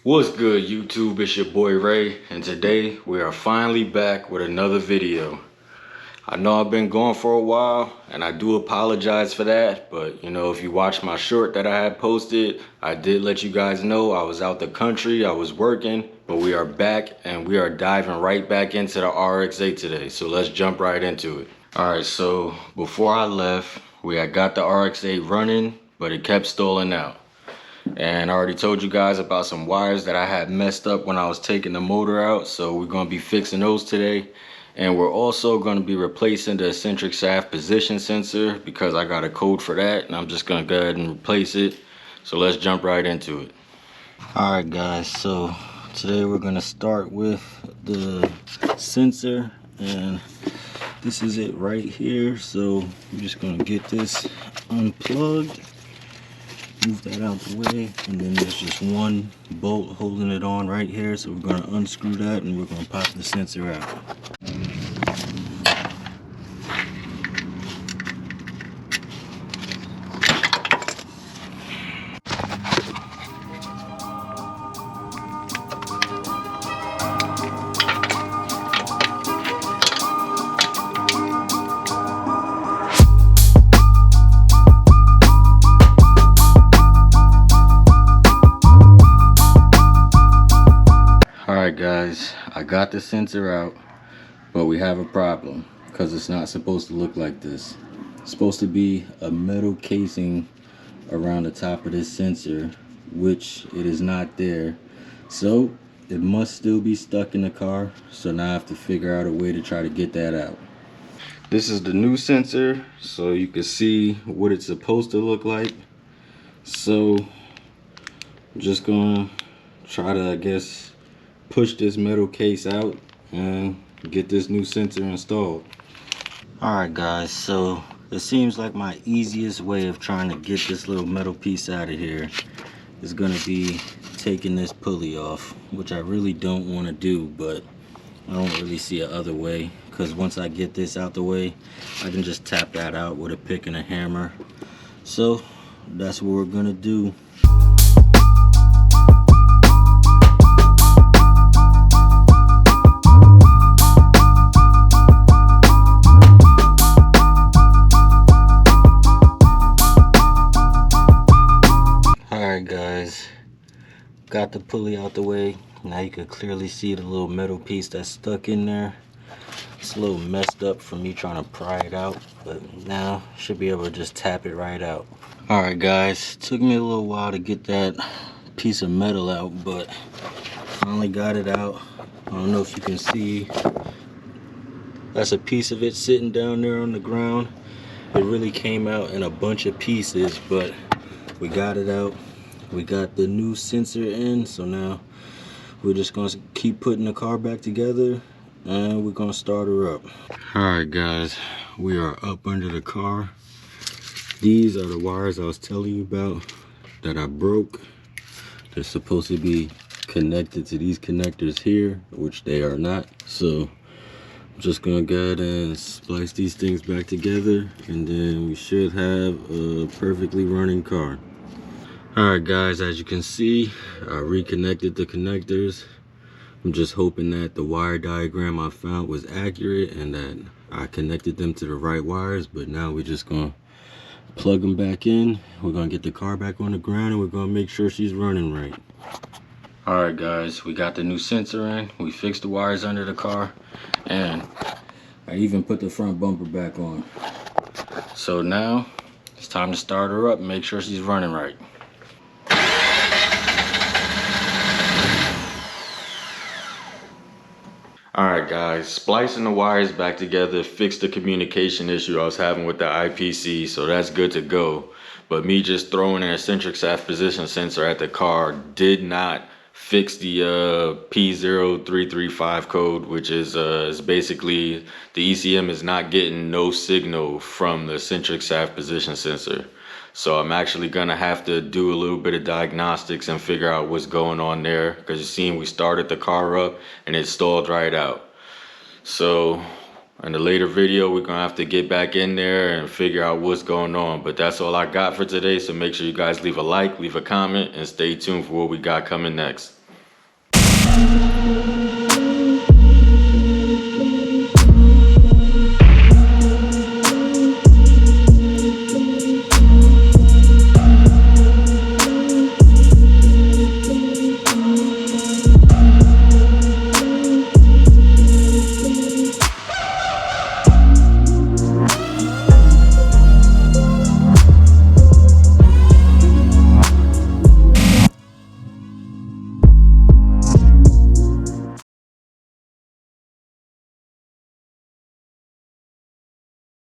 What's good, YouTube? It's your boy Ray, and today we are finally back with another video. I know I've been gone for a while, and I do apologize for that, but you know, if you watched my short that I had posted, I did let you guys know I was out the country, I was working, but we are back, and we are diving right back into the RX8 today, so let's jump right into it. Alright, so before I left, we had got the RX8 running, but it kept stalling out. And I already told you guys about some wires that I had messed up when I was taking the motor out, so we're going to be fixing those today. And we're also going to be replacing the eccentric shaft position sensor because I got a code for that, and I'm just going to go ahead and replace it. So let's jump right into it. Alright guys, so today we're going to start with the sensor, and this is it right here. So we're just going to get this unplugged. Move that out the way, and then there's just one bolt holding it on right here, so we're going to unscrew that and we're going to pop the sensor out. Alright guys, I got the sensor out, but we have a problem because it's not supposed to look like this. It's supposed to be a metal casing around the top of this sensor, which it is not there. So it must still be stuck in the car, so now I have to figure out a way to try to get that out. This is the new sensor, so you can see what it's supposed to look like. So I'm just gonna try to, I guess, push this metal case out and get this new sensor installed. Alright guys, so it seems like my easiest way of trying to get this little metal piece out of here is going to be taking this pulley off, which I really don't want to do, but I don't really see a other way, because once I get this out the way, I can just tap that out with a pick and a hammer. So that's what we're going to do. Guys, got the pulley out the way. Now you can clearly see the little metal piece that's stuck in there. It's a little messed up from me trying to pry it out, but now should be able to just tap it right out. Alright guys, took me a little while to get that piece of metal out, but finally got it out. I don't know if you can see, that's a piece of it sitting down there on the ground. It really came out in a bunch of pieces, but we got it out. We got the new sensor in, so now we're just gonna keep putting the car back together and we're gonna start her up. Alright guys, we are up under the car. These are the wires I was telling you about that I broke. They're supposed to be connected to these connectors here, which they are not. So I'm just gonna go ahead and splice these things back together, and then we should have a perfectly running car. Alright guys, as you can see, I reconnected the connectors. I'm just hoping that the wire diagram I found was accurate and that I connected them to the right wires, but now we're just gonna plug them back in. We're gonna get the car back on the ground and we're gonna make sure she's running right. Alright guys, we got the new sensor in, we fixed the wires under the car, and I even put the front bumper back on. So now it's time to start her up and make sure she's running right. Alright guys, splicing the wires back together fixed the communication issue I was having with the IPC, so that's good to go. But me just throwing an eccentric shaft position sensor at the car did not fix the P0335 code, which is basically the ECM is not getting no signal from the eccentric shaft position sensor. So I'm actually gonna have to do a little bit of diagnostics and figure out what's going on there, because you seen we started the car up and it stalled right out. So in the later video we're gonna have to get back in there and figure out what's going on. But that's all I got for today, so make sure you guys leave a like, leave a comment, and stay tuned for what we got coming next.